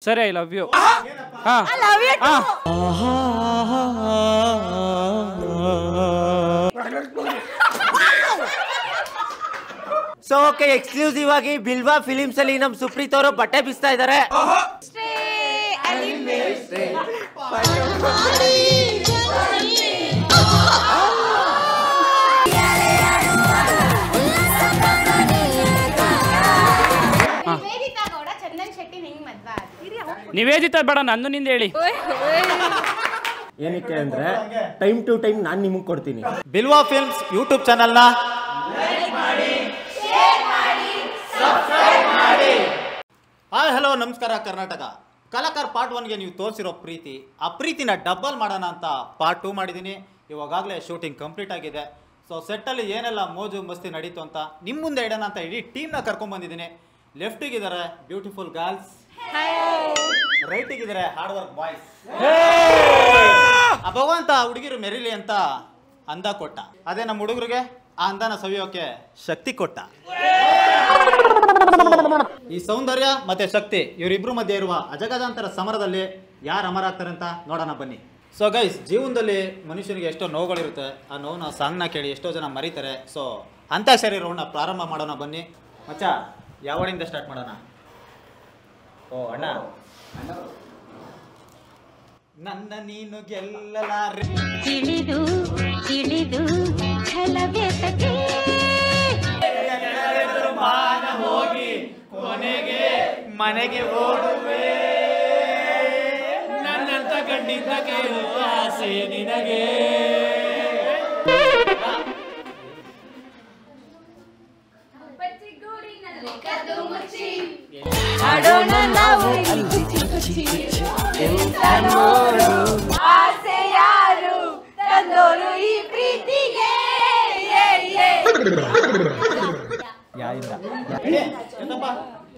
ಸರಿ I love you. So okay, exclusive ಆಗಿ ಬಿಲ್ವಾ ಫಿಲಿಮ್ಸ್ ಅಲ್ಲಿ ನಮ್ ಸುಪ್ರೀತ್ ಅವರು ಬಟ್ಟೆ ಬಿಸ್ತಾ ಇದಾರೆ. ನಿವೇದಿತಾ ಬೇಡ, ನಂದು ನಿಂದ ಹೇಳಿ. ಏನಕ್ಕೆ ಅಂದ್ರೆ ಟೈಮ್ ಟು ಟೈಮ್ ನಾನು ನಿಮಗೆ ಕೊಡ್ತೀನಿ. ಬಿಲ್ವಾ ಫಿಲ್ಮ್ಸ್ ಯೂಟ್ಯೂಬ್ ಚಾನಲ್ನ ಹಾಯ್ ಹಲೋ ನಮಸ್ಕಾರ ಕರ್ನಾಟಕ. ಕಲಾಕಾರ ಪಾರ್ಟ್ 1ಗೆ ನೀವು ತೋರಿಸಿರೋ ಪ್ರೀತಿ, ಆ ಪ್ರೀತಿನ ಡಬಲ್ ಮಾಡೋಣ ಅಂತ ಪಾರ್ಟ್ 2 ಮಾಡಿದ್ದೀನಿ. ಇವಾಗಲೇ ಶೂಟಿಂಗ್ ಕಂಪ್ಲೀಟ್ ಆಗಿದೆ. ಸೊ ಸೆಟ್ಟಲ್ಲಿ ಏನೆಲ್ಲ ಮೋಜು ಮಸ್ತಿ ನಡೀತು ಅಂತ ನಿಮ್ಮ ಮುಂದೆ ಇಡೋಣ ಅಂತ ಇಡೀ ಟೀಮ್ನ ಕರ್ಕೊಂಡ್ಬಂದಿದ್ದೀನಿ. ಲೆಫ್ಟಿಗಿದ್ದಾರೆ ಬ್ಯೂಟಿಫುಲ್ ಗರ್ಲ್ಸ್, ರೈಟಿಗಿದ್ದಾರೆ ಹಾರ್ಡ್ ವರ್ಕ್ ಬಾಯ್ಸ್. ಆ ಭಗವಂತ ಹುಡುಗಿರು ಮೆರಿಲಿ ಅಂತ ಅಂದ ಕೊಟ್ಟ, ಅದೇ ನಮ್ಮ ಹುಡುಗರಿಗೆ ಆ ಅಂದನ ಸವಿಯೋಕೆ ಶಕ್ತಿ ಕೊಟ್ಟ. ಈ ಸೌಂದರ್ಯ ಮತ್ತೆ ಶಕ್ತಿ ಇವರಿಬ್ರು ಮಧ್ಯೆ ಇರುವ ಅಜಗಜಾಂತರ ಸಮರದಲ್ಲಿ ಯಾರು ಅಮರ ಆಗ್ತಾರೆ ಅಂತ ನೋಡೋಣ ಬನ್ನಿ. ಸೊ ಗೈಸ್, ಜೀವನದಲ್ಲಿ ಮನುಷ್ಯನಿಗೆ ಎಷ್ಟೋ ನೋವುಗಳಿರುತ್ತೆ. ಆ ನೋವನ್ನ ಸಾಂಗ್ನ ಕೇಳಿ ಎಷ್ಟೋ ಜನ ಮರೀತಾರೆ. ಸೊ ಅಂತ್ಯಾಕ್ಷರಿ ರೌಂಡ್ನ ಪ್ರಾರಂಭ ಮಾಡೋಣ ಬನ್ನಿ. ಮಚ್ಚ, ಯಾವ ವರ್ಡಿಂದ ಸ್ಟಾರ್ಟ್ ಮಾಡೋಣ? ಓ ಅಣ್ಣ, ನನ್ನ ನೀನು ಗೆಲ್ಲಲಾರೆ ತಿಳಿದು ತಿಳಿದು ಮಾನ ಹೋಗಿ ಕೊನೆಗೆ ಮನೆಗೆ ಓಡುವೆ, ನನ್ನಂತ ಗಂಡಿಂದ ಕೇಳುವ ಆಸೆ ನಿನಗೆ.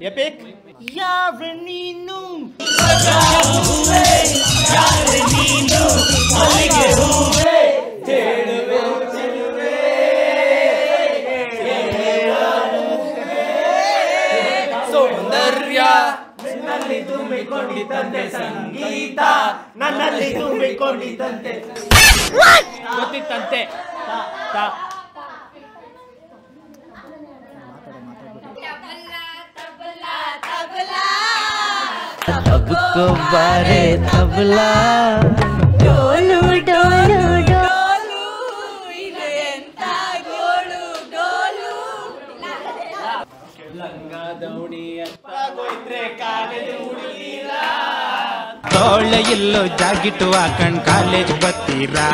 ಎಪಿಕ್ ಯಾರ ನೀನು ಸೌಂದರ್ಯ ನನ್ನಲ್ಲಿ ತುಂಬಿಕೊಂಡಿದ್ದಂತೆ ಸಂಗೀತ, ನನ್ನಲ್ಲಿ ತುಂಬಿಕೊಂಡಿದ್ದಂತೆ ಗೊತ್ತಿತ್ತಂತೆ. सबको बारे तबला डोलू डोलू डोलू इले ಎಂತ ಗೋಳು ಡೋಲು ಲಂಗ ದೌಡಿ ಅಂತ ಹೋಯ್ತ್ರೆ ಕಾಲೇಜ್ ಹುಡುಗಿರಾ, ತೋಳೆ ಇಲ್ಲೋ ಜಾಗಿಟ್ಟು ಹಾಕೊಂಡ್ ಕಾಲೇಜ್ ಬರ್ತೀರಾ.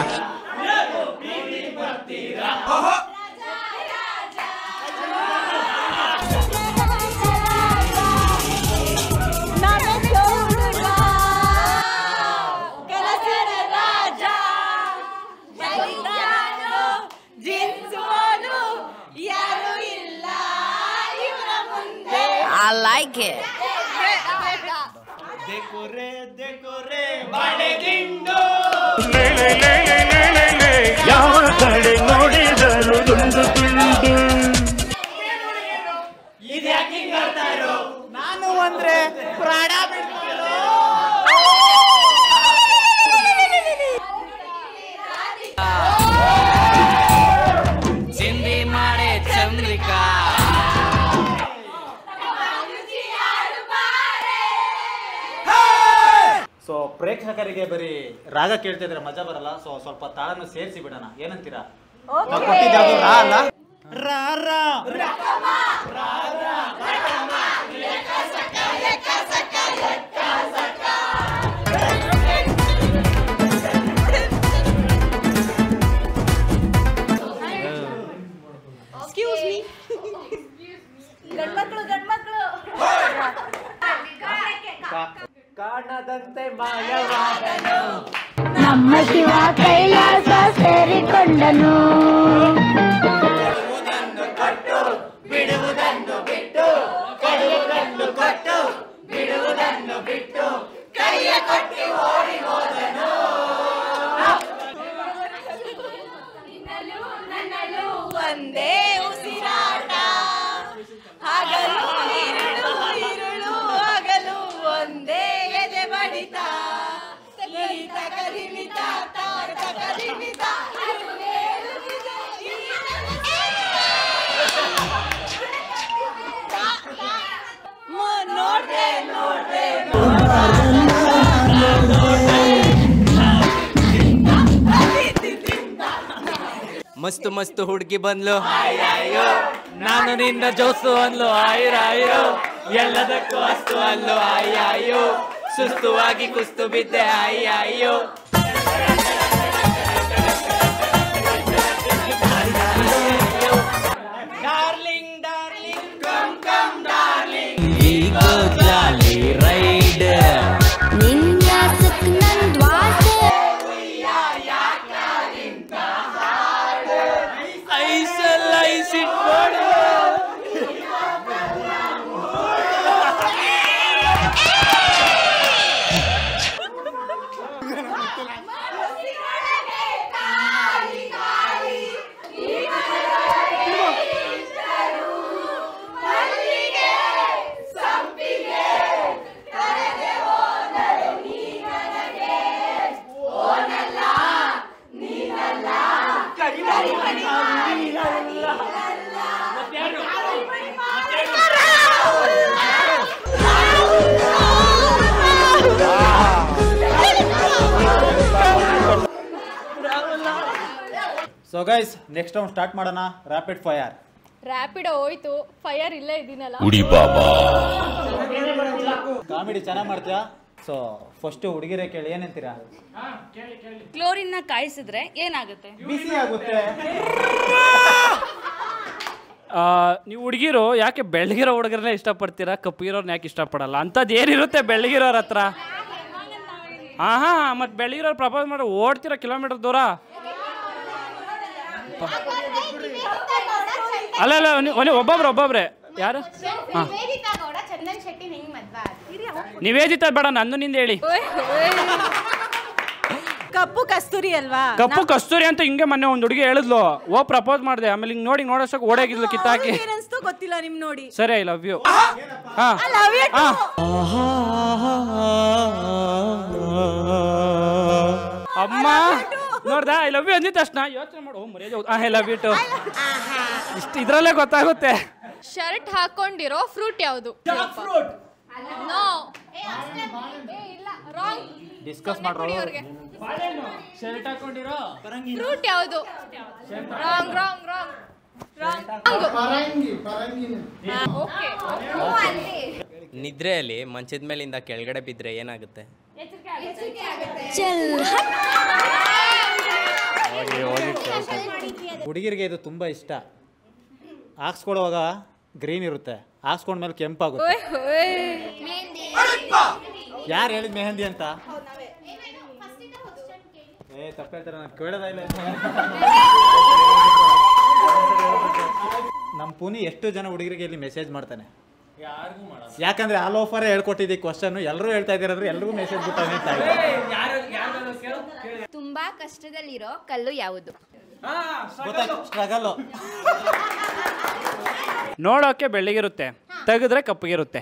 I like it. ದೇಕೋರೆ ದೇಕೋರೆ ಬಳೆದಿಂಡು ಯಾವ ಕಡೆ ನೋಡಿದರು ದುಂಡು ತುಂಡು. ಇದ್ಯಾಕೆ ಹಿಂಗ್ ಆಡ್ತಾ ಇರೋ? ನಾನು ಅಂದ್ರೆ ಪ್ರಾಣ ಬಿಡ್ತಿರೋ. ಚಿಂದಿ ಮಾಡೆ ಚಂದ್ರಿಕಾ ಸೊ ಪ್ರೇಕ್ಷಕರಿಗೆ ಬರೀ ರಾಗ ಕೇಳ್ತಾ ಇದ್ರೆ ಮಜಾ ಬರಲ್ಲ. ಸೊ ಸ್ವಲ್ಪ ತಾಳನ್ನು ಸೇರಿಸಿ ಬಿಡೋಣ, ಏನಂತೀರಾ? ಕೊಟ್ಟಿದ್ದು ರಾ ಅಲ್ಲ, ರಾ ರಾ Excuse me. ಗಂಡ್ಮಕ್ಳು ಕಾಣದಂತೆ ಮಾಯವಾದನು ನಮ್ಮ ಶಿವ ಕೈಲಾಸ ಸೇರಿಕೊಂಡನು. ಬಿಡುವುದನ್ನು ಬಿಟ್ಟು ಕೊಡುವುದನ್ನು ಕೊಟ್ಟು ಬಿಡುವುದನ್ನು ಬಿಟ್ಟು ಕೈಯ ಕೊಟ್ಟು ಓಡಿ ಹೋದನು. ನನ್ನಲು ಒಂದೇ ಉಸಿರಾಟ, ಹಗಲು ಇರುಳು ಇರುಳು ಹಗಲು ಒಂದೇ ಮಸ್ತು ಮಸ್ತು ಹುಡುಗಿ ಬಂದ್ಲು ನಾನು ನಿನ್ನ ಜೋಸು ಅನ್ಲು ಆಯ್ರಾಯ್ರೋ ಎಲ್ಲದಕ್ಕೂ ಅಸ್ತು ಅಲ್ಲು ಅಯ್ಯಯ್ಯೋ ಸುಸ್ತುವಾಗಿ ಕುಸ್ತು ಬಿದ್ದೆ ಅಯ್ಯಯ್ಯೋ darling darling come come darling we go jolly ride so guys next round start ಮಾಡೋಣ. Rapid fire. ರ್ಯಾಪಿಡ್ ಹೋಯ್ತು, ಫೈರ್ ಇಲ್ಲೇ ಇದ್ದೀನಲ್ಲ. ಕಾಮಿಡಿ ಚೆನ್ನಾಗಿ ಮಾಡ್ತೀಯಾ. ಸೊ ಫಸ್ಟ್ ಹುಡುಗಿರೇ ಕೇಳಿ, ಏನಂತೀರಾ? ಕ್ಲೋರಿನ್ ಕಾಯಿಸಿದ್ರೆ ಏನಾಗುತ್ತೆ? ಬಿಸಿ ಆಗುತ್ತೆ. ನೀವು ಹುಡುಗಿರು ಯಾಕೆ ಬೆಳ್ಳಗಿರೋ ಹುಡುಗರನ್ನೇ ಇಷ್ಟಪಡ್ತೀರಾ, ಕಪ್ಪಗಿರೋರ್ನ ಯಾಕೆ ಇಷ್ಟಪಡಲ್ಲ? ಅಂಥದ್ದು ಏನಿರುತ್ತೆ ಬೆಳ್ಳಗಿರೋರ ಹತ್ರ? ಹಾಂ ಮತ್ತು ಬೆಳ್ಳಗಿರೋರು ಪ್ರಪೋಸ್ ಮಾಡಿ ಓಡ್ತೀರಾ ಕಿಲೋಮೀಟರ್ ದೂರ? ಅಲ್ಲ ಒಬ್ಬೊಬ್ರೆ ಯಾರು? ನಿವೇದಿತಾ ಬೇಡ, ನಂದು ನಿಂದ ಹೇಳಿ. ಕಪ್ಪು ಕಸ್ತೂರಿ ಅಲ್ವಾ? ಕಪ್ಪು ಕಸ್ತೂರಿ ಅಂತ ಹಿಂಗೆ ಮೊನ್ನೆ ಒಂದು ಹುಡುಗಿ ಹೇಳಿದ್ಲು, ಪ್ರಪೋಸ್ ಮಾಡಿದೆ, ಆಮೇಲೆ ಹಿಂಗೆ ನೋಡೋಷ್ಟಕ್ಕೆ ಓಡಾಗಿದ್ಲು ಕಿತ್ತಾಕಿ. ಗೊತ್ತಿಲ್ಲ ನಿಮ್ ನೋಡಿ. ಸರಿ, ಐ ಲವ್ ಯು. ಅಮ್ಮ ನೋಡ್ದ ಐ ಲವ್ ಯು ಅಂದಿದ ತಕ್ಷಣ ಯೋಚನೆ ಮಾಡು, ಮರ್ಯಾದೆ ಐ ಲವ್ ಯು ಟು. ಇಷ್ಟು ಇದ್ರಲ್ಲೇ ಗೊತ್ತಾಗುತ್ತೆ. ಶರ್ಟ್ ಹಾಕೊಂಡಿರೋ ಫ್ರೂಟ್ ಯಾವುದು? ನೋ, ಇಲ್ಲ, ರಾಂಗ್. ಡಿಸ್ಕಸ್ ಮಾಡ್ರೋ. ಶರ್ಟ್ ಹಾಕೊಂಡಿರೋ ಫ್ರೂಟ್ ಯಾವುದು? Wrong wrong wrong okay. ನಿದ್ರೆಯಲ್ಲಿ ಮಂಚದ ಮೇಲಿಂದ ಕೆಳಗಡೆ ಬಿದ್ದರೆ ಏನಾಗುತ್ತೆ? ಹುಡುಗಿರಿಗೆ ಇದು ತುಂಬ ಇಷ್ಟ. ಹಾಕ್ಸ್ಕೊಡುವಾಗ ಗ್ರೀನ್ ಇರುತ್ತೆ, ಹಾಕ್ಸ್ಕೊಂಡ್ಮೇಲೆ ಕೆಂಪಾಗುತ್ತೆ. ಯಾರು ಹೇಳಿದ್ ಮೆಹಂದಿ ಅಂತ? ತಪ್ಪು ಹೇಳ್ತಾರೆ, ನಾನು ಕೇಳೋದ ಇಲ್ಲ. ನಮ್ಮ ಪುನಿ ಎಷ್ಟು ಜನ ಹುಡುಗರಿಗೆ ಇಲ್ಲಿ ಮೆಸೇಜ್ ಮಾಡ್ತಾನೆ? ಯಾಕಂದ್ರೆ ಆಲ್ ಓಫರ್ ಹೇಳ್ಕೊಟ್ಟಿದ್ದಿ ಕ್ವಶನ್, ಎಲ್ಲರೂ ಹೇಳ್ತಾ ಇದ್ದೀರಂದ್ರೆ ಎಲ್ರಿಗೂ ಮೆಸೇಜ್ ಬಿಟ್ಟಾನೆ. ತುಂಬಾ ಕಷ್ಟದಲ್ಲಿರೋ ಕಲ್ಲು ಯಾವುದು? ಸ್ಟ್ರಗಲ್. ನೋಡೋಕೆ ಬೆಳ್ಳಗಿರುತ್ತೆ, ತೆಗೆದ್ರೆ ಕಪ್ಪಗಿರುತ್ತೆ.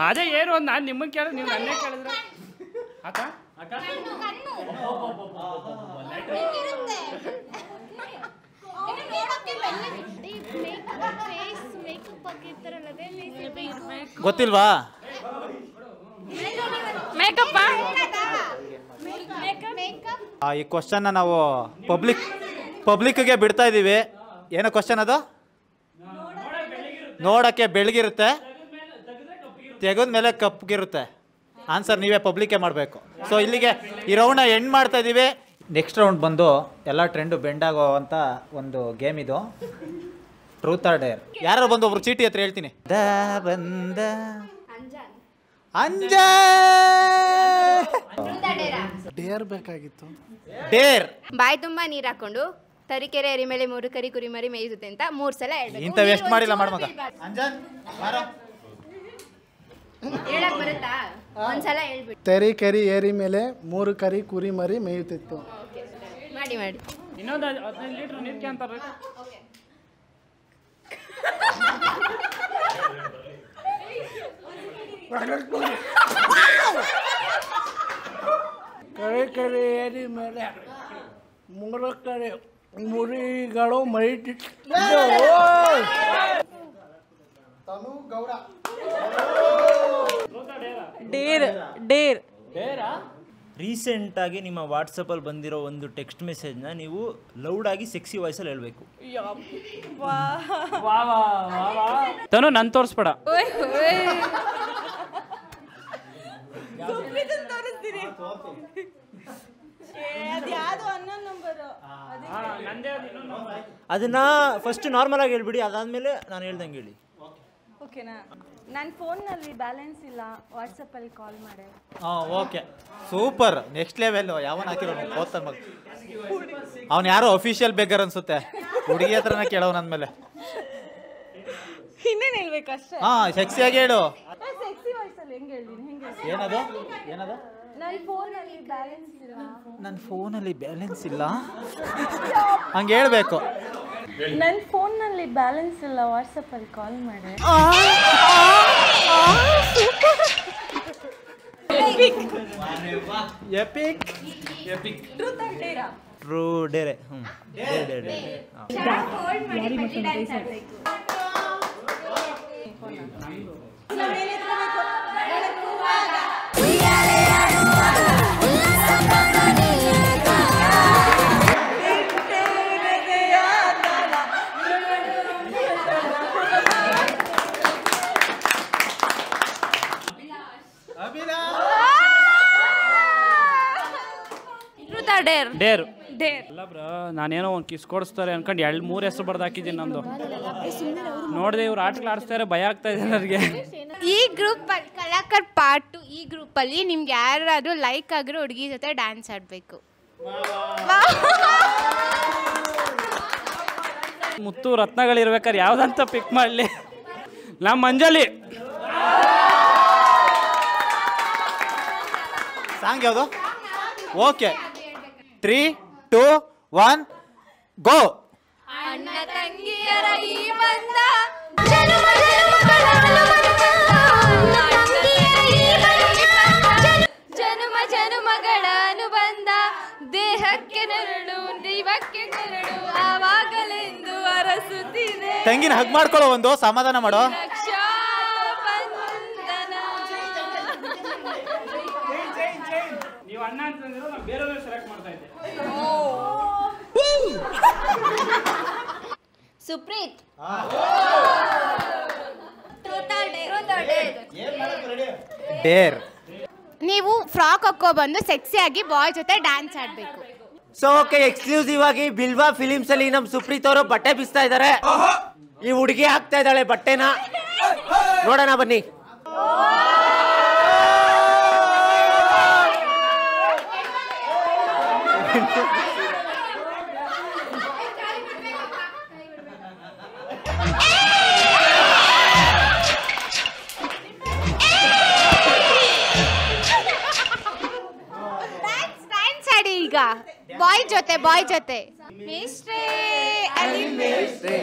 ಅದೇ ಏನು ಒಂದು ನಾನು ನಿಮ್ಮನ್ನು ಕೇಳಿದ್ರೆ ನೀವು ನನ್ನೇ ಕೇಳಿದ್ರೆ ಅಕ್ಕ ಅಕ್ಕ ಗೊತ್ತಿಲ್ವಾ? ಮೇಕಪ್. ಈ ಕ್ವಶನ್ನ ನಾವು ಪಬ್ಲಿಕ್ಗೆ ಬಿಡ್ತಾ ಇದ್ದೀವಿ. ಏನೋ ಕ್ವಶನ್ ಅದು? ನೋಡೋಕ್ಕೆ ಬೆಳಗಿರುತ್ತೆ, ತೆಗೆದ್ಮೇಲೆ ಕಪ್ಪಗಿರುತ್ತೆ. ಆನ್ಸರ್ ನೀವೇ ಪಬ್ಲಿಕ್ಕೇ ಮಾಡಬೇಕು. ಸೊ ಇಲ್ಲಿಗೆ ಈ ರೌಂಡ್ನ ಎಂಡ್ ಮಾಡ್ತಾ ಇದ್ದೀವಿ. ನೆಕ್ಸ್ಟ್ ರೌಂಡ್ ಬಂದು ಎಲ್ಲ ಟ್ರೆಂಡು ಬೆಂಡ್ ಆಗೋ ಅಂತ ಒಂದು ಗೇಮ್ ಇದು, ಟ್ರೂತ್ ಆರ್ ಡೇರ್. ಯಾರು ಬಂದು ಒಬ್ರು ಚೀಟಿ ಹತ್ರ ಹೇಳ್ತೀನಿ. ಡೇರ್ ಬೇಕಾಗಿತ್ತು. ಡೇರ್. ಬಾಯಿ ತುಂಬಾ ನೀರ್ ಹಾಕೊಂಡು ತರೀಕೆರೆ ಎರಿ ಮೇಲೆ 3 ಕರಿ ಕುರಿ ಮರಿ ಮೇಯಿಸುತ್ತೆ ಅಂತ 3 ಸಲ ಹೇಳ್ಬೇಕು. ಇಂಥ ವೇಸ್ಟ್ ಮಾಡಿಲ್ಲ ಮಾಡ್ಮಗ. ಅಂಜನ್ ಹೇಳಕ್ ಬರುತ್ತಾ? ಒಂದ್ಸಲ ಹೇಳ್ಬಿಟ್ಟು. ತರೀಕೆರೆ ಏರಿ ಮೇಲೆ 3 ಕರಿ ಕುರಿ ಮರಿ ಮೇಯುತ್ತಿತ್ತು. ಮಾಡಿ ಮಾಡಿ. ಇನ್ನೊಂದು 15 ಲೀಟರ್ ನೀರು ಕ್ಯಾಂತಾರೆ. ತರೀಕೆರೆ ಏರಿ ಮೇಲೆ 3 ಕರಿ ಮುರಿಗಳು ಮೈತಿತ್ತು. ತನು ಗೌಡ. ಡೇರ್ ಡೇರ್ ಬೇರಾ ರೀಸೆಂಟಾಗಿ ನಿಮ್ಮ ವಾಟ್ಸಪ್ಪಲ್ಲಿ ಬಂದಿರೋ ಒಂದು ಟೆಕ್ಸ್ಟ್ ಮೆಸೇಜ್ನ ನೀವು ಲೌಡಾಗಿ ಸೆಕ್ಸಿ ವಾಯ್ಸಲ್ಲಿ ಹೇಳಬೇಕು. ತನು ನನ್ ತೋರಿಸ್ಬೇಡ. ಅದನ್ನ ಫಸ್ಟ್ ನಾರ್ಮಲ್ ಆಗಿ ಹೇಳ್ಬಿಡಿ, ಅದಾದ್ಮೇಲೆ ನಾನು ಹೇಳ್ದಂಗೆ ಹೇಳಿ. ಓಕೆನಾ? ನನ್ನ ಫೋನ್ನಲ್ಲಿ ಬ್ಯಾಲೆನ್ಸ್ ಇಲ್ಲ, ವಾಟ್ಸಪ್ಪಲ್ಲಿ ಕಾಲ್ ಮಾಡಿ. Okay, super, next level. ಯಾವನ್ ಹಾಕಿರೋ ಓದ್ತಾನ ಮಗ, ಅವ್ನು ಯಾರೋ ಅಫಿಷಿಯಲ್ ಬೇಕರ್ ಅನ್ಸುತ್ತೆ. ಹುಡುಗಿ ಹತ್ರನ ಕೇಳೋನ್ ಅಂದ್ಮೇಲೆ ಇನ್ನೇನು ಹೇಳ್ಬೇಕಷ್ಟೇ. ಸೆಕ್ಸಿಯಾಗಿ ಹೇಳು. ಸೆಕ್ಸಿ ವಾಯ್ಸಲ್ಲಿ ಹೆಂಗೆ ಹೇಳ್ತೀನಿ? ಏನದು ಏನದು? ನನ್ನ ಫೋನಲ್ಲಿ ಬ್ಯಾಲೆನ್ಸ್ ಇಲ್ಲ. ನನ್ನ ಫೋನಲ್ಲಿ ಬ್ಯಾಲೆನ್ಸ್ ಇಲ್ಲ ಹಂಗೆ ಹೇಳ್ಬೇಕು. ನನ್ನ ಫೋನ್ನಲ್ಲಿ ಬ್ಯಾಲೆನ್ಸ್ ಇಲ್ಲ, ವಾಟ್ಸಪ್ಪಲ್ಲಿ ಕಾಲ್ ಮಾಡಿ. ಎಪಿಕ್ ಟ್ರೂ ಡೇರೆ. ಡೇರ್ ಅಲ್ಲ ಬ್ರೋ, ನಾನೇನೋ ಒಂದು ಕಿಸ್ ಕೊಡಿಸ್ತಾರೆ ಅನ್ಕೊಂಡು 2-3 ಹೆಸರು ಬರ್ದು ಹಾಕಿದ್ದೀನಿ ನಂದು. ನೋಡಿದೆ ಇವ್ರು ಆಟಗಳು ಆಡಿಸ್ತಾರೆ, ಭಯ ಆಗ್ತಾ ಇದೆ ನನಗೆ. ಈ ಗ್ರೂಪ್ ಕಲಾಕರ್ ಪಾರ್ಟ್ 2 ಈ ಗ್ರೂಪಲ್ಲಿ ನಿಮ್ಗೆ ಯಾರಾದ್ರೂ ಲೈಕ್ ಆಗಿರೋ ಹುಡುಗಿ ಜೊತೆ ಡ್ಯಾನ್ಸ್ ಆಡಬೇಕು. ಮುತ್ತು ರತ್ನಗಳಿರ್ಬೇಕಾದ್ರೆ ಯಾವ್ದಂತ ಪಿಕ್ ಮಾಡಲಿ? ನಮ್ಮ ಮಂಜಲಿ ಸಾಂಗ್ ಯಾವುದು? ಓಕೆ, 3, 2, 1 ಗೋ. ಅಣ್ಣ ತಂಗಿಯರ ಈ ಬಂಧ ಜನುಮ ಜನುಮಗಳ ಅನುಬಂಧ, ದೇಹಕ್ಕೆ ನೆರಳು ದೈವಕ್ಕೆ ನೆರಳು, ಆವಾಗಲೆಂದು ಅರಸುತ್ತಿದೆ. ತಂಗಿನ ಹಗ್ ಮಾಡ್ಕೊಳ್ಳೋ, ಒಂದು ಸಮಾಧಾನ ಮಾಡೋ. ನೀವು ಅಣ್ಣ ಅಂತಂದ್ರೆ ನಾನು ಬೇರೆಯವ್ರನ್ನ ಸೆಲೆಕ್ಟ್ ಮಾಡ್ತಾ ಇದ್ದೆ. ಸುಪ್ರೀತ್ ಡೇರ್. ನೀವು ಫ್ರಾಕ್ ಹಾಕೋ ಬಂದು ಸೆಕ್ಸಿಯಾಗಿ ಬಾಯ್ ಜೊತೆ ಡ್ಯಾನ್ಸ್ ಆಡಬೇಕು. ಸೊ ಓಕೆ, ಎಕ್ಸ್ಕ್ಲೂಸಿವ್ ಆಗಿ ಬಿಲ್ವಾ ಫಿಲಿಮ್ಸ್ ಅಲ್ಲಿ ನಮ್ ಸುಪ್ರೀತ್ ಅವರು ಬಟ್ಟೆ ಬಿಸ್ತಾ ಇದ್ದಾರೆ. ಈ ಹುಡುಗಿ ಹಾಕ್ತಾ ಇದ್ದಾಳೆ ಬಟ್ಟೆನ, ನೋಡೋಣ ಬನ್ನಿ. ಡ್ಯಾನ್ಸ್ ಆಡಿ ಈಗ ಬಾಯ್ ಜೊತೆ. ಮೇಸ್ಟ್ರೇ ಅಲ್ಲಿ ಮೇಸ್ಟ್ರೇ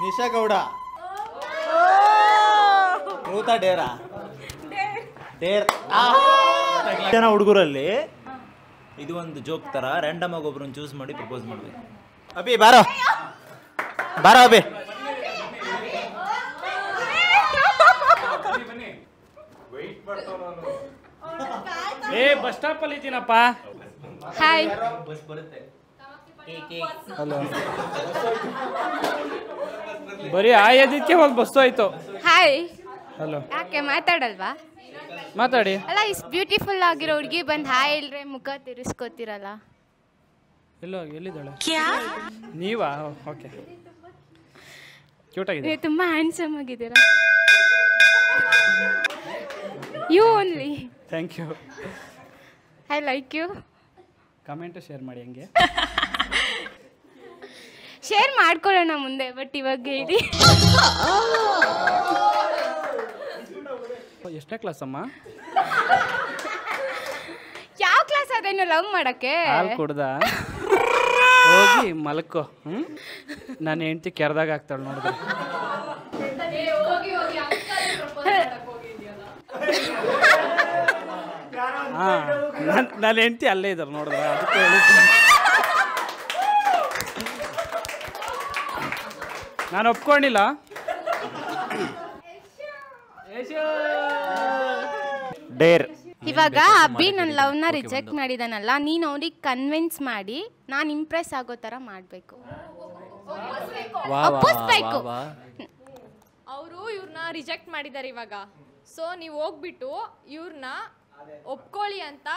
ನಿಶಾ ಗೌಡ, ರೂತಾ ಡೇರಾ, ಡೇರ್. ಜನ ಹುಡುಗರಲ್ಲಿ ಇದು ಒಂದು ಜೋಕ್ ತರ ರ್ಯಾಂಡಮ್ ಆಗಿ ಒಬ್ರನ್ನ ಚೂಸ್ ಮಾಡಿ ಪ್ರಪೋಸ್ ಮಾಡ್ಬೇಕು. ಅಭಿ ಬಾರೋ ಅಭಿ. ಬಸ್ ಸ್ಟಾಪ್ ಅಲ್ಲಿ ಇದ್ದೀನಪ್ಪ. ಹಾಯ್. ಹಲೋ. ಬರೀ ಆಯದಿಕ್ಕೆ ಹೋಗಿ ಬಸ್ಸು ಆಯ್ತು. ಹಾಯ್. ಹಲೋ. ಯಾಕೆ ಮಾತಾಡಲ್ವಾ? ಮಾತಾಡಿ. ಅಲ್ಲ, ಇಷ್ಟು ಬ್ಯೂಟಿಫುಲ್ ಆಗಿರೋ ಹುಡುಗಿ ಬಂದು ಹಾಯ್ ಹೇಳ್ರೆ ಮುಖ ತಿರ್ಸ್ಕೊತಿರಲ್ಲ. ಎಲ್ಲಿದ್ದಾಳೆ? ನೀವಾ? ಓಕೆ, ಕ್ಯೂಟ್ ಆಗಿದೆ. ನೀವು ತುಂಬಾ ಹ್ಯಾಂಡ್ಸಮ್ ಆಗಿದ್ದೀರಾ. You only. Thank you. I like you. Comment share ಮಾಡಿ ಹಂಗೆ. ಶೇರ್ ಮಾಡ್ಕೊಳ್ಳೋಣ ಮುಂದೆ, ಬಟ್ ಇವಾಗ ಹೇಳಿ. ಎಷ್ಟನೇ ಕ್ಲಾಸ್ ಅಮ್ಮ? ಯಾವ ಕ್ಲಾಸ್ ಅದೇನು ಲವ್ ಮಾಡಕ್ಕೆ? ಹಾಲು ಕುಡ್ದ ಹೋಗಿ ಮಲ್ಕೋ. ನಾನು ಹೆಂಡ್ತಿ ಕೆರೆದಾಗ ಆಗ್ತಾಳೆ ನೋಡಿದ್ರೆ. ನನ್ನ ಹೆಂಡತಿ ಅಲ್ಲೇ ಇದ್ದಾರೆ ನೋಡಿದ್ರೆ ಅದಕ್ಕೆ ಹೇಳಿದ್ದೀನಿ. ನಾನು ಒಪ್ಕೊಂಡಿಲ್ಲ. ಡೇರ್. ಇವಾಗ ಅಬ್ಬಿ ನನ್ನ ಲವ್ನ ರಿಜೆಕ್ಟ್ ಮಾಡಿದಾನಲ್ಲ, ನೀನು ಅವ್ರಿಗೆ ಕನ್ವಿನ್ಸ್ ಮಾಡಿ ನಾನು ಇಂಪ್ರೆಸ್ ಆಗೋ ಥರ ಮಾಡಬೇಕು. ಒಪ್ಪಿಸ್ಬೇಕು. ಅವರು ಇವ್ರನ್ನ ರಿಜೆಕ್ಟ್ ಮಾಡಿದ್ದಾರೆ ಇವಾಗ. ಸೊ ನೀವು ಹೋಗ್ಬಿಟ್ಟು ಇವ್ರನ್ನ ಒಪ್ಕೊಳ್ಳಿ ಅಂತ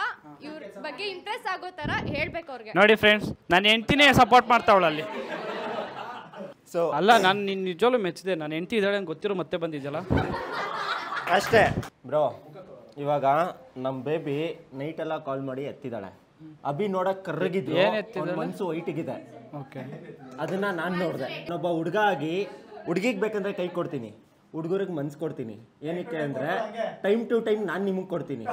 ಇವ್ರ ಬಗ್ಗೆ ಇಂಪ್ರೆಸ್ ಆಗೋ ಥರ ಹೇಳ್ಬೇಕು ಅವ್ರಿಗೆ. ನೋಡಿ ಫ್ರೆಂಡ್ಸ್, ನನ್ನ ಹೆಂಡ್ತಿನೇ ಸಪೋರ್ಟ್ ಮಾಡ್ತಾವಳಲ್ಲಿ. ಸೊ ಅಲ್ಲ, ನಾನು ನಿನ್ನ ನಿಜವಾಗ್ಲೂ ಮೆಚ್ಚಿದೆ. ನನ್ನ ಹೆಂಡ್ತಿ ಇದ್ದಾಳೆ ಅಂತ ಗೊತ್ತಿರೋ ಮತ್ತೆ ಬಂದಿದ್ದಲ್ಲ ಅಷ್ಟೇ ಬ್ರೋ. ಇವಾಗ ನಮ್ಮ ಬೇಬಿ ನೈಟೆಲ್ಲ ಕಾಲ್ ಮಾಡಿ ಎತ್ತಿದ್ದಾಳೆ. ಅಭಿ ನೋಡಕ್ ಕರ್ರಗಿದ್ದು, ಮನ್ಸು ವೈಟಿಗಿದೆ. ಓಕೆ, ಅದನ್ನ ನಾನು ನೋಡಿದೆ. ಒಬ್ಬ ಹುಡುಗ ಆಗಿ ಹುಡುಗಿಗೆ ಬೇಕಂದ್ರೆ ಕೈ ಕೊಡ್ತೀನಿ, ಹುಡುಗರಿಗೆ ಮನ್ಸು ಕೊಡ್ತೀನಿ. ಏನಕ್ಕೆ ಅಂದರೆ ಟೈಮ್ ಟು ಟೈಮ್ ನಾನು ನಿಮಗೆ ಕೊಡ್ತೀನಿ.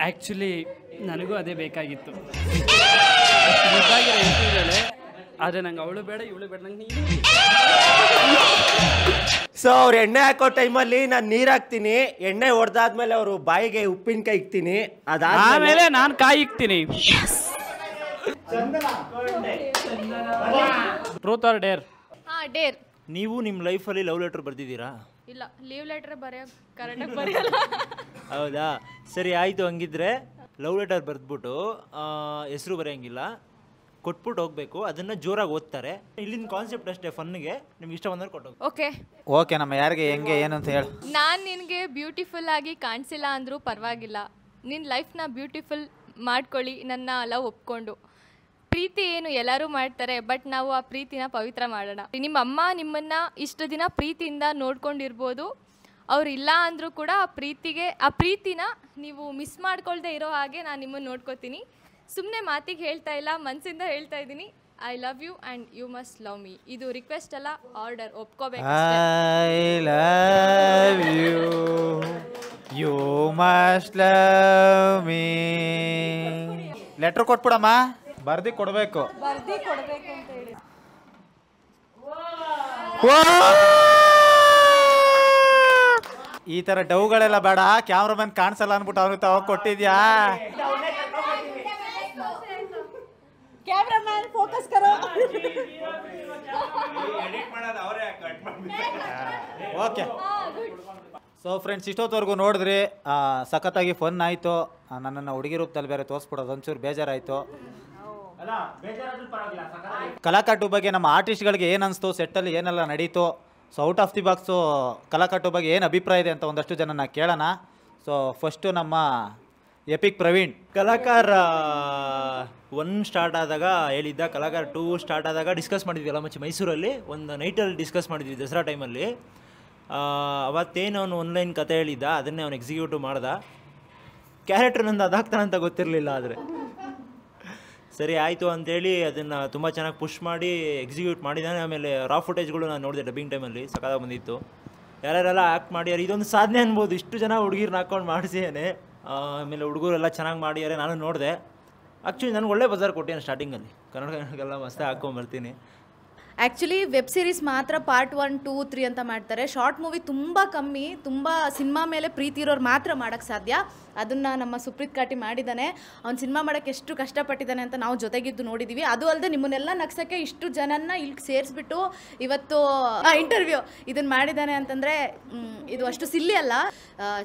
ಆ್ಯಕ್ಚುಲಿ ನನಗೂ ಅದೇ ಬೇಕಾಗಿತ್ತು. ಆದರೆ ನಂಗೆ ಅವಳು ಬೇಡ, ಇವಳು ಬೇಡ, ನಂಗೆ ನೀನು. ಸೊ ಅವ್ರು ಎಣ್ಣೆ ಹಾಕೋ ಟೈಮಲ್ಲಿ ನಾನು ನೀರು ಹಾಕ್ತೀನಿ. ಎಣ್ಣೆ ಹೊಡೆದಾದ್ಮೇಲೆ ಅವರು ಬಾಯಿಗೆ ಉಪ್ಪಿನಕಾಯಿ ಇಕ್ತೀನಿ. ಆಮೇಲೆ ನಾನು ಕಾಯಿ ಇಕ್ತೀನಿ. Truth or dare? ಡೇರ್. ನೀವು ನಿಮ್ಮ ಲೈಫಲ್ಲಿ ಲವ್ ಲೆಟರ್ ಬರ್ದಿದ್ದೀರಾ? ಇಲ್ಲ, ಲೀವ್ ಲೆಟರ್ ಬರೆಯೋಕೆ ಕರೆಕ್ಟಾಗಿ ಬರೆಯಲ್ಲ. ಹೌದಾ, ಸರಿ ಆಯಿತು. ಹಂಗಿದ್ರೆ ಲವ್ ಲೆಟರ್ ಬರೆದ್ಬಿಟ್ಟು ಹೆಸರು ಬರೆಯೋಂಗಿಲ್ಲ, ಕೊಟ್ಬಿಟ್ಟು ಹೋಗ್ಬೇಕು. ಅದನ್ನು ಜೋರಾಗಿ ಓದ್ತಾರೆ. ಇಲ್ಲಿನ ಕಾನ್ಸೆಪ್ಟ್ ಅಷ್ಟೇ, ಫನ್ನಿಗೆ. ನಿಮ್ಗೆ ಇಷ್ಟ ಬಂದ್ರೆ ಕೊಟ್ಟೋಗಿ. ಓಕೆ ನಮ್ಮ ಯಾರಿಗೆ ಹೆಂಗೆ ಏನು ಅಂತ ಹೇಳು. ನಾನು ನಿನಗೆ ಬ್ಯೂಟಿಫುಲ್ ಆಗಿ ಕಾಣಿಸಿಲ್ಲ ಅಂದರೂ ಪರವಾಗಿಲ್ಲ, ನಿನ್ನ ಲೈಫ್ನ ಬ್ಯೂಟಿಫುಲ್ ಮಾಡ್ಕೊಳ್ಳಿ. ನನ್ನ ಲವ್ ಒಪ್ಕೊಂಡು. ಪ್ರೀತಿ ಏನು ಎಲ್ಲರೂ ಮಾಡ್ತಾರೆ, ಬಟ್ ನಾವು ಆ ಪ್ರೀತಿನ ಪವಿತ್ರ ಮಾಡೋಣ. ನಿಮ್ಮ ಅಮ್ಮ ನಿಮ್ಮನ್ನು ಇಷ್ಟು ದಿನ ಪ್ರೀತಿಯಿಂದ ನೋಡ್ಕೊಂಡಿರ್ಬೋದು. ಅವ್ರು ಇಲ್ಲ ಅಂದರೂ ಕೂಡ ಆ ಪ್ರೀತಿನ ನೀವು ಮಿಸ್ ಮಾಡ್ಕೊಳ್ದೆ ಇರೋ ಹಾಗೆ ನಾನು ನಿಮ್ಮನ್ನು ನೋಡ್ಕೋತೀನಿ. ಸುಮ್ಮನೆ ಮಾತಿಗೆ ಹೇಳ್ತಾ ಇಲ್ಲ, ಮನಸ್ಸಿಂದ ಹೇಳ್ತಾ ಇದ್ದೀನಿ. I love you and you must love me. ಇದು ರಿಕ್ವೆಸ್ಟ್ ಅಲ್ಲ, ಆರ್ಡರ್. ಒಪ್ಕೋಬೇಕು. I love you, you must love me. Letter ಕೊಟ್ಬಿಡಮ್ಮ, ಬರ್ದಿ ಕೊಡಬೇಕು. ಅಂತ ಹೇಳಿ. ಈ ತರ ಡೌಗಳೆಲ್ಲ ಬೇಡ, ಕ್ಯಾಮ್ರಾಮನ್ ಕಾಣಿಸಲ್ಲ ಅನ್ಬಿಟ್ಟು ಅವ್ರಿಗೆ ತಾವ ಕೊಟ್ಟಿದ್ಯಾ? ಓಕೆ. ಸೊ ಫ್ರೆಂಡ್ಸ್, ಇಷ್ಟೊತ್ತವರೆಗೂ ನೋಡಿದ್ರಿ, ಸಖತ್ತಾಗಿ ಫನ್ ಆಯಿತು. ನನ್ನನ್ನು ಹುಡುಗಿ ರೂಪದಲ್ಲಿ ಬೇರೆ ತೋರಿಸ್ಬಿಡೋದು ಒಂಚೂರು ಬೇಜಾರಾಯಿತು. ಕಲಾಕಟ್ಟು ಬಗ್ಗೆ ನಮ್ಮ ಆರ್ಟಿಸ್ಟ್ಗಳಿಗೆ ಏನು ಅನಿಸ್ತು, ಸೆಟ್ಟಲ್ಲಿ ಏನೆಲ್ಲ ನಡೀತು, so out of the box ಕಲಾಕಟ್ಟು ಬಗ್ಗೆ ಏನು ಅಭಿಪ್ರಾಯ ಇದೆ ಅಂತ ಒಂದಷ್ಟು ಜನನ ಕೇಳೋಣ. ಸೊ ಫಸ್ಟು ನಮ್ಮ ಎಪಿಕ್ ಪ್ರವೀಣ್. ಕಲಾಕಾರ 1 ಸ್ಟಾರ್ಟ್ ಆದಾಗ ಹೇಳಿದ್ದ, ಕಲಾಕಾರ 2 ಸ್ಟಾರ್ಟ್ ಆದಾಗ ಡಿಸ್ಕಸ್ ಮಾಡಿದ್ವಿ ಎಲ್ಲ ಮಚ್ಚಿ ಮೈಸೂರಲ್ಲಿ ಒಂದು ನೈಟಲ್ಲಿ ಡಿಸ್ಕಸ್ ಮಾಡಿದ್ವಿ ದಸರಾ ಟೈಮಲ್ಲಿ. ಅವತ್ತೇನು ಅವನು ಆನ್ಲೈನ್ ಕತೆ ಹೇಳಿದ್ದ, ಅದನ್ನೇ ಅವನು ಎಕ್ಸಿಕ್ಯೂಟಿವ್ ಮಾಡ್ದ. ಕ್ಯಾರೆಕ್ಟರ್ ನಂದು ಅದಾಗ್ತಾನಂತ ಗೊತ್ತಿರಲಿಲ್ಲ. ಆದರೆ ಸರಿ ಆಯಿತು ಅಂಥೇಳಿ ಅದನ್ನು ತುಂಬ ಚೆನ್ನಾಗಿ ಪುಷ್ ಮಾಡಿ ಎಕ್ಸಿಕ್ಯೂಟ್ ಮಾಡಿದ್ದಾನೆ. ಆಮೇಲೆ ರಾ ಫುಟೇಜ್ಗಳು ನಾನು ನೋಡಿದೆ ಡಬ್ಬಿಂಗ್ ಟೈಮಲ್ಲಿ, ಸಕಾಲಾಗಿ ಬಂದಿತ್ತು. ಯಾರ್ಯಾರೆಲ್ಲ ಆ್ಯಕ್ಟ್ ಮಾಡ್ಯಾರ, ಇದೊಂದು ಸಾಧನೆ ಅನ್ಬೋದು. ಇಷ್ಟು ಜನ ಹುಡುಗಿರ್ನ ಹಾಕ್ಕೊಂಡು ಮಾಡಿಸಿದ್ದೇನೆ. ಆಮೇಲೆ ಹುಡುಗರೆಲ್ಲ ಚೆನ್ನಾಗಿ ಮಾಡಿದ್ದಾರೆ, ನಾನು ನೋಡಿದೆ. ಆ್ಯಕ್ಚುಲಿ ನನಗೆ ಒಳ್ಳೆ ಬಜಾರ್ ಕೊಟ್ಟಿದ್ದೇನೆ ಸ್ಟಾರ್ಟಿಂಗಲ್ಲಿ. ಕನ್ನಡಗೆಲ್ಲ ಮಸ್ತ್ ಹಾಕ್ಕೊಂಬರ್ತೀನಿ. ಆ್ಯಕ್ಚುಲಿ ವೆಬ್ ಸೀರೀಸ್ ಮಾತ್ರ ಪಾರ್ಟ್ 1, 2, 3 ಅಂತ ಮಾಡ್ತಾರೆ. ಶಾರ್ಟ್ ಮೂವಿ ತುಂಬ ಕಮ್ಮಿ. ತುಂಬ ಸಿನಿಮಾ ಮೇಲೆ ಪ್ರೀತಿ ಇರೋರು ಮಾತ್ರ ಮಾಡೋಕ್ಕೆ ಸಾಧ್ಯ. ಅದನ್ನು ನಮ್ಮ ಸುಪ್ರೀತ್ ಕಾಟಿ ಮಾಡಿದ್ದಾನೆ. ಅವ್ನು ಸಿನಿಮಾ ಮಾಡೋಕ್ಕೆ ಎಷ್ಟು ಕಷ್ಟಪಟ್ಟಿದ್ದಾನೆ ಅಂತ ನಾವು ಜೊತೆಗಿದ್ದು ನೋಡಿದ್ದೀವಿ. ಅದು ಅಲ್ಲದೆ ನಿಮ್ಮನ್ನೆಲ್ಲ ನಗ್ಸೋಕ್ಕೆ ಇಷ್ಟು ಜನನ್ನ ಇಲ್ಲಿ ಸೇರಿಸ್ಬಿಟ್ಟು ಇವತ್ತು ಇಂಟರ್ವ್ಯೂ ಇದನ್ನು ಮಾಡಿದ್ದಾನೆ ಅಂತಂದರೆ ಇದು ಅಷ್ಟು ಸಿಲ್ಲಿ ಅಲ್ಲ.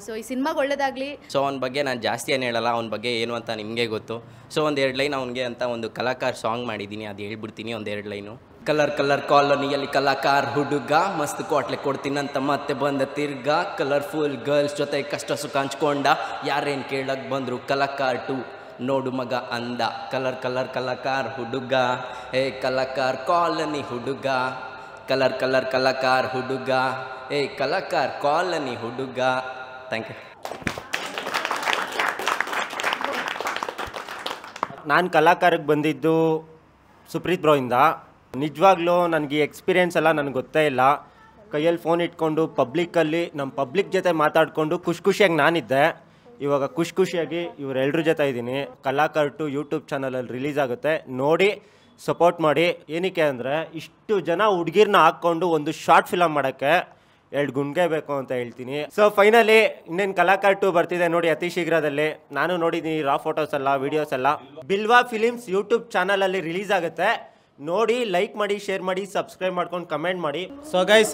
ಸೊ ಈ ಸಿನಿಮಾಗೆ ಒಳ್ಳೇದಾಗಲಿ. ಸೊ ಅವನ ಬಗ್ಗೆ ನಾನು ಜಾಸ್ತಿ ಏನು ಹೇಳಲ್ಲ, ಅವನ ಬಗ್ಗೆ ಏನು ಅಂತ ನಿಮಗೆ ಗೊತ್ತು. ಸೊ 1-2 ಲೈನ್ ಅವನಿಗೆ ಅಂತ ಒಂದು ಕಲಾಕಾರ ಸಾಂಗ್ ಮಾಡಿದ್ದೀನಿ, ಅದು ಹೇಳ್ಬಿಡ್ತೀನಿ. 1-2 ಲೈನು. ಕಲರ್ ಕಲರ್ ಕಾಲೋನಿಯಲ್ಲಿ ಕಲಾಕಾರ ಹುಡುಗ, ಮಸ್ತ್ ಕ್ವಾಟ್ಲೆ ಕೊಡ್ತೀನಂತ ಮತ್ತೆ ಬಂದ ತಿರ್ಗ. ಕಲರ್ಫುಲ್ ಗರ್ಲ್ಸ್ ಜೊತೆ ಕಷ್ಟ ಸುಖ ಹಂಚ್ಕೊಂಡ, ಯಾರೇನು ಕೇಳಕ್ಕೆ ಬಂದರು ಕಲಾಕಾರ 2 ನೋಡು ಮಗ ಅಂದ. ಕಲರ್ ಕಲರ್ ಕಲಾಕಾರ ಹುಡುಗ, ಏ ಕಲಾಕಾರ ಕಾಲನಿ ಹುಡುಗ. ಕಲರ್ ಕಲರ್ ಕಲಾಕಾರ ಹುಡುಗ, ಏ ಕಲಾಕಾರ ಕಾಲನಿ ಹುಡುಗ. Thank you. ನಾನು ಕಲಾಕಾರಕ್ಕೆ ಬಂದಿದ್ದು ಸುಪ್ರೀತ್ ಬ್ರೋಯಿಂದ. ನಿಜವಾಗ್ಲೂ ನನಗೆ ಎಕ್ಸ್ಪೀರಿಯೆನ್ಸ್ ಎಲ್ಲ ನನಗೆ ಗೊತ್ತೇ ಇಲ್ಲ. ಕೈಯಲ್ಲಿ ಫೋನ್ ಇಟ್ಕೊಂಡು ಪಬ್ಲಿಕ್ಕಲ್ಲಿ ನಮ್ಮ ಪಬ್ಲಿಕ್ ಜೊತೆ ಮಾತಾಡಿಕೊಂಡು ಖುಷಿಯಾಗಿ ನಾನಿದ್ದೆ. ಇವಾಗ ಖುಷಿಯಾಗಿ ಇವರೆಲ್ಲರ ಜೊತೆ ಇದ್ದೀನಿ. ಕಲಾಕಾರ 2 ಯೂಟ್ಯೂಬ್ ಚಾನಲಲ್ಲಿ ರಿಲೀಸ್ ಆಗುತ್ತೆ, ನೋಡಿ ಸಪೋರ್ಟ್ ಮಾಡಿ. ಏನಕ್ಕೆ ಅಂದರೆ ಇಷ್ಟು ಜನ ಹುಡುಗಿರನ್ನ ಹಾಕ್ಕೊಂಡು ಒಂದು ಶಾರ್ಟ್ ಫಿಲಮ್ ಮಾಡೋಕ್ಕೆ 2 ಗುಂಡ್ಗೆ ಬೇಕು ಅಂತ ಹೇಳ್ತೀನಿ. ಸೊ ಫೈನಲಿ ಇನ್ನೇನು ಕಲಾಕಾರ್ 2 ಬರ್ತಿದೆ ನೋಡಿ ಅತಿ ಶೀಘ್ರದಲ್ಲಿ. ನಾನು ನೋಡಿದ್ದೀನಿ ರಾ ಫೋಟೋಸ್ ಎಲ್ಲ ವಿಡಿಯೋಸ್ ಎಲ್ಲ. ಬಿಲ್ವಾ ಫಿಲಿಮ್ಸ್ ಯೂಟ್ಯೂಬ್ ಚಾನಲಲ್ಲಿ ರಿಲೀಸ್ ಆಗುತ್ತೆ, ನೋಡಿ, ಲೈಕ್ ಮಾಡಿ, ಶೇರ್ ಮಾಡಿ, ಸಬ್ಸ್ಕ್ರೈಬ್ ಮಾಡ್ಕೊಂಡು ಕಮೆಂಟ್ ಮಾಡಿ. ಸೊ ಗೈಸ್,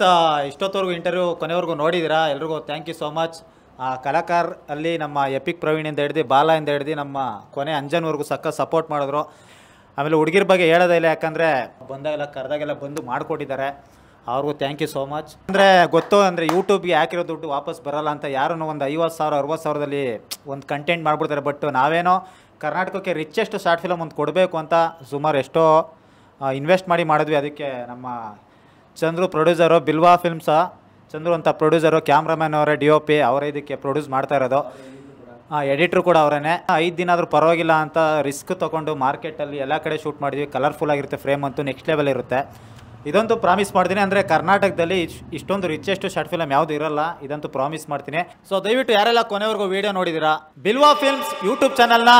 ಇಷ್ಟೊತ್ತವರೆಗೂ ಇಂಟರ್ವ್ಯೂ ಕೊನೆವರೆಗೂ ನೋಡಿದ್ದೀರಾ, ಎಲ್ರಿಗೂ ಥ್ಯಾಂಕ್ ಯು ಸೋ ಮಚ್. ಕಲಾಕಾರ್ ಅಲ್ಲಿ ನಮ್ಮ ಎಪಿಕ್ ಪ್ರವೀಣಿಂದ ಹಿಡ್ದು ಬಾಲಾಯಿಂದ ಹಿಡ್ದು ನಮ್ಮ ಕೊನೆ ಅಂಜನ್ವರೆಗೂ ಸಕ್ಕ ಸಪೋರ್ಟ್ ಮಾಡಿದ್ರು. ಆಮೇಲೆ ಹುಡುಗಿರ ಬಗ್ಗೆ ಹೇಳೋದೇ ಇಲ್ಲ, ಯಾಕಂದರೆ ಬಂದಾಗೆಲ್ಲ ಕರೆದಾಗೆಲ್ಲ ಬಂದು ಮಾಡಿಕೊಟ್ಟಿದ್ದಾರೆ. ಅವ್ರಿಗೂ ಥ್ಯಾಂಕ್ ಯು ಸೋ ಮಚ್. ಅಂದರೆ ಗೊತ್ತು ಅಂದರೆ ಯೂಟ್ಯೂಬ್ಗೆ ಹಾಕಿರೋ ದುಡ್ಡು ವಾಪಸ್ ಬರೋಲ್ಲ ಅಂತ ಯಾರೂ ಒಂದು 50,000 60,000ದಲ್ಲಿ ಒಂದು ಕಂಟೆಂಟ್ ಮಾಡಿಬಿಡ್ತಾರೆ. ಬಟ್ ನಾವೇನೋ ಕರ್ನಾಟಕಕ್ಕೆ ರಿಚೆಸ್ಟ್ ಶಾರ್ಟ್ ಫಿಲಮ್ ಒಂದು ಕೊಡಬೇಕು ಅಂತ ಸುಮಾರು ಎಷ್ಟೋ ಇನ್ವೆಸ್ಟ್ ಮಾಡಿದ್ವಿ. ಅದಕ್ಕೆ ನಮ್ಮ ಚಂದ್ರು ಪ್ರೊಡ್ಯೂಸರು, ಬಿಲ್ವಾ ಫಿಲ್ಮ್ಸ ಚಂದ್ರು ಅಂತ ಪ್ರೊಡ್ಯೂಸರು, ಕ್ಯಾಮ್ರಾಮ್ಯಾನ್ ಅವರೇ, DOP ಅವರೇ ಇದಕ್ಕೆ ಪ್ರೊಡ್ಯೂಸ್ ಮಾಡ್ತಾ ಇರೋದು. ಎಡಿಟ್ರು ಕೂಡ ಅವರೇ. 5 ದಿನ ಆದರೂ ಪರವಾಗಿಲ್ಲ ಅಂತ ರಿಸ್ಕ್ ತೊಗೊಂಡು ಮಾರ್ಕೆಟಲ್ಲಿ ಎಲ್ಲ ಕಡೆ ಶೂಟ್ ಮಾಡಿದ್ವಿ. ಕಲರ್ಫುಲ್ ಆಗಿರುತ್ತೆ, ಫ್ರೇಮ್ ಅಂತೂ ನೆಕ್ಸ್ಟ್ ಲೆವೆಲ್ ಇರುತ್ತೆ. ಇದಂತೂ ಪ್ರಾಮಿಸ್ ಮಾಡ್ತೀನಿ, ಅಂದರೆ ಕರ್ನಾಟಕದಲ್ಲಿ ಇಷ್ಟೊಂದು ರಿಚೆಸ್ಟ್ ಶಾರ್ಟ್ ಫಿಲಮ್ ಯಾವುದು ಇರೋಲ್ಲ, ಇದಂತೂ ಪ್ರಾಮಿಸ್ ಮಾಡ್ತೀನಿ. ಸೊ ದಯವಿಟ್ಟು ಯಾರೆಲ್ಲ ಕೊನೆವರೆಗೂ ವಿಡಿಯೋ ನೋಡಿದ್ದೀರಾ, ಬಿಲ್ವಾ ಫಿಲ್ಮ್ಸ್ ಯೂಟ್ಯೂಬ್ ಚಾನಲ್ನ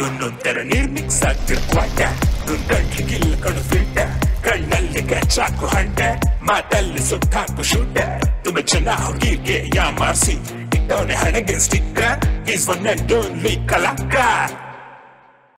ಇನ್ನೊಂದರ ನಿರ್ಮಿಕ್ಸ್ ಆಗ್ತಿರ್ವಾಟ ಗಂಟ್ಲಿಗೆ ಇಲ್ಲ ಕಡು ಫಿಲ್ಟ ಕಣ್ಣಲ್ಲಿ ಚಾಕು ಹಂಟ ಮಾತಲ್ಲಿ ಸುತ್ತಾಕು ಶೂಟ ತುಂಬ ಜನ ಹುಡುಗಿಗೆ ಯಾಮಾರಿಸಿ ಇಟ್ಟವನೆ ಹಣೆಗೆ sticker is one and only ಕಲಾಕಾರ್.